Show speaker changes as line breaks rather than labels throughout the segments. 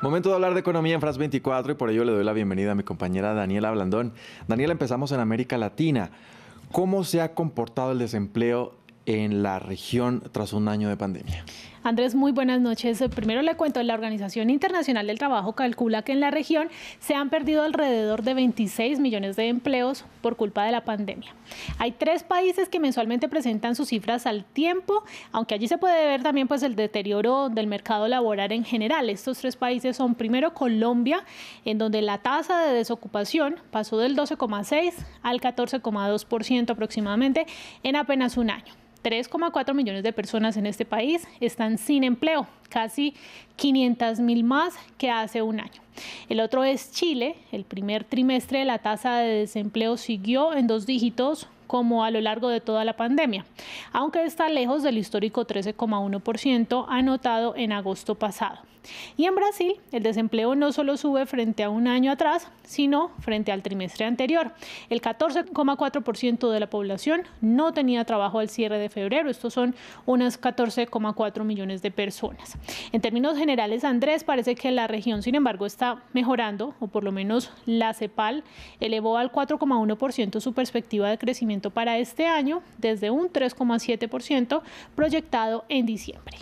Momento de hablar de economía en France 24 y por ello le doy la bienvenida a mi compañera Daniela Blandón. Daniela, empezamos en América Latina. ¿Cómo se ha comportado el desempleo en la región tras un año de pandemia?
Andrés, muy buenas noches. Primero le cuento, la Organización Internacional del Trabajo calcula que en la región se han perdido alrededor de 26 millones de empleos por culpa de la pandemia. Hay 3 países que mensualmente presentan sus cifras al tiempo, aunque allí se puede ver también pues, el deterioro del mercado laboral en general. Estos 3 países son primero Colombia, en donde la tasa de desocupación pasó del 12,6 al 14,2% aproximadamente en apenas un año. 3,4 millones de personas en este país están sin empleo, casi 500.000 más que hace un año. El otro es Chile. El primer trimestre la tasa de desempleo siguió en 2 dígitos como a lo largo de toda la pandemia, aunque está lejos del histórico 13,1% anotado en agosto pasado. Y en Brasil, el desempleo no solo sube frente a un año atrás, sino frente al trimestre anterior. El 14,4% de la población no tenía trabajo al cierre de febrero. Estos son unas 14,4 millones de personas. En términos generales, Andrés, parece que la región, sin embargo, está mejorando, o por lo menos la CEPAL elevó al 4,1% su perspectiva de crecimiento para este año, desde un 3,7% proyectado en diciembre.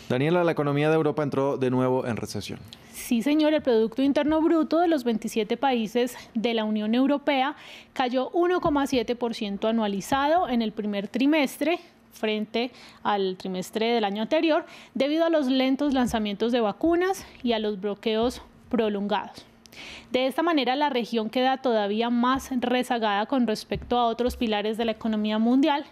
Daniela, la economía de Europa entró de nuevo en recesión.
Sí, señor, el Producto Interno Bruto de los 27 países de la Unión Europea cayó 1,7% anualizado en el primer trimestre frente al trimestre del año anterior, debido a los lentos lanzamientos de vacunas y a los bloqueos prolongados. De esta manera, la región queda todavía más rezagada con respecto a otros pilares de la economía mundial,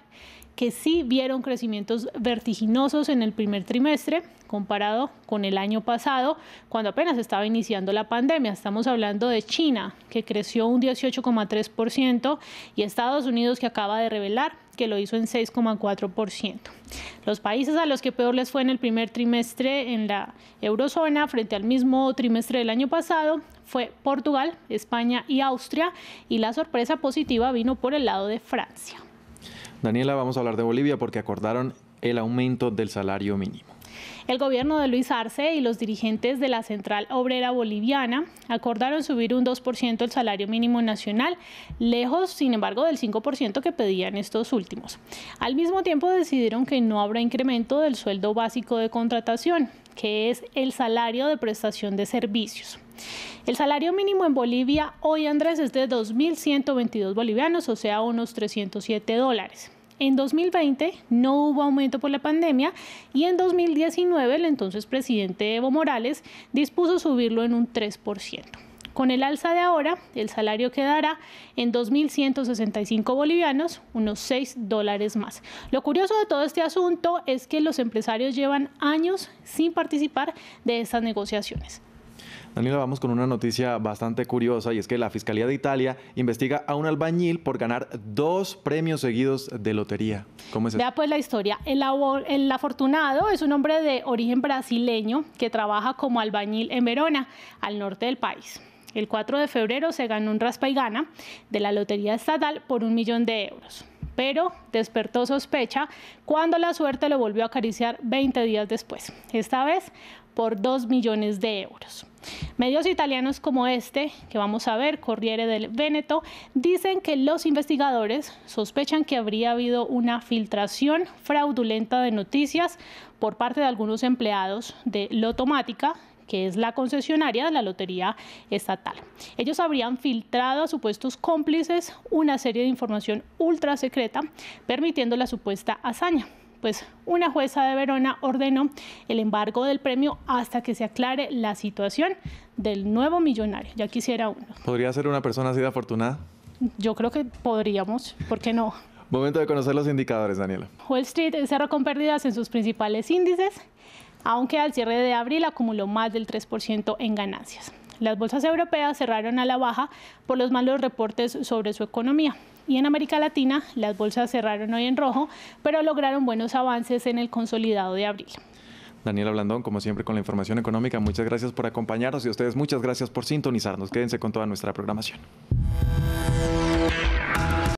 que sí vieron crecimientos vertiginosos en el primer trimestre comparado con el año pasado, cuando apenas estaba iniciando la pandemia. Estamos hablando de China, que creció un 18,3%, y Estados Unidos, que acaba de revelar que lo hizo en 6,4%. Los países a los que peor les fue en el primer trimestre en la eurozona frente al mismo trimestre del año pasado fue Portugal, España y Austria, y la sorpresa positiva vino por el lado de Francia.
Daniela, vamos a hablar de Bolivia porque acordaron el aumento del salario mínimo.
El gobierno de Luis Arce y los dirigentes de la Central Obrera Boliviana acordaron subir un 2% el salario mínimo nacional, lejos, sin embargo, del 5% que pedían estos últimos. Al mismo tiempo, decidieron que no habrá incremento del sueldo básico de contratación, que es el salario de prestación de servicios. El salario mínimo en Bolivia hoy, Andrés, es de 2.122 bolivianos, o sea, unos $307. En 2020 no hubo aumento por la pandemia y en 2019 el entonces presidente Evo Morales dispuso subirlo en un 3%. Con el alza de ahora, el salario quedará en 2.165 bolivianos, unos $6 más. Lo curioso de todo este asunto es que los empresarios llevan años sin participar de estas negociaciones.
Daniela, vamos con una noticia bastante curiosa, y es que la Fiscalía de Italia investiga a un albañil por ganar 2 premios seguidos de lotería. ¿Cómo es eso?
Vea pues la historia. El afortunado es un hombre de origen brasileño que trabaja como albañil en Verona, al norte del país. El 4 de febrero se ganó un raspa y gana de la lotería estatal por €1.000.000. Pero despertó sospecha cuando la suerte lo volvió a acariciar 20 días después, esta vez por €2 millones. Medios italianos como este, que vamos a ver, Corriere del Veneto, dicen que los investigadores sospechan que habría habido una filtración fraudulenta de noticias por parte de algunos empleados de Lotomática, que es la concesionaria de la lotería estatal. Ellos habrían filtrado a supuestos cómplices una serie de información ultra secreta, permitiendo la supuesta hazaña. Pues una jueza de Verona ordenó el embargo del premio hasta que se aclare la situación del nuevo millonario. Ya quisiera uno.
¿Podría ser una persona así de afortunada?
Yo creo que podríamos, ¿por qué no?
Momento de conocer los indicadores, Daniela.
Wall Street cerró con pérdidas en sus principales índices, aunque al cierre de abril acumuló más del 3% en ganancias. Las bolsas europeas cerraron a la baja por los malos reportes sobre su economía. Y en América Latina, las bolsas cerraron hoy en rojo, pero lograron buenos avances en el consolidado de abril.
Daniela Blandón, como siempre, con la información económica. Muchas gracias por acompañarnos y a ustedes muchas gracias por sintonizarnos. Quédense con toda nuestra programación.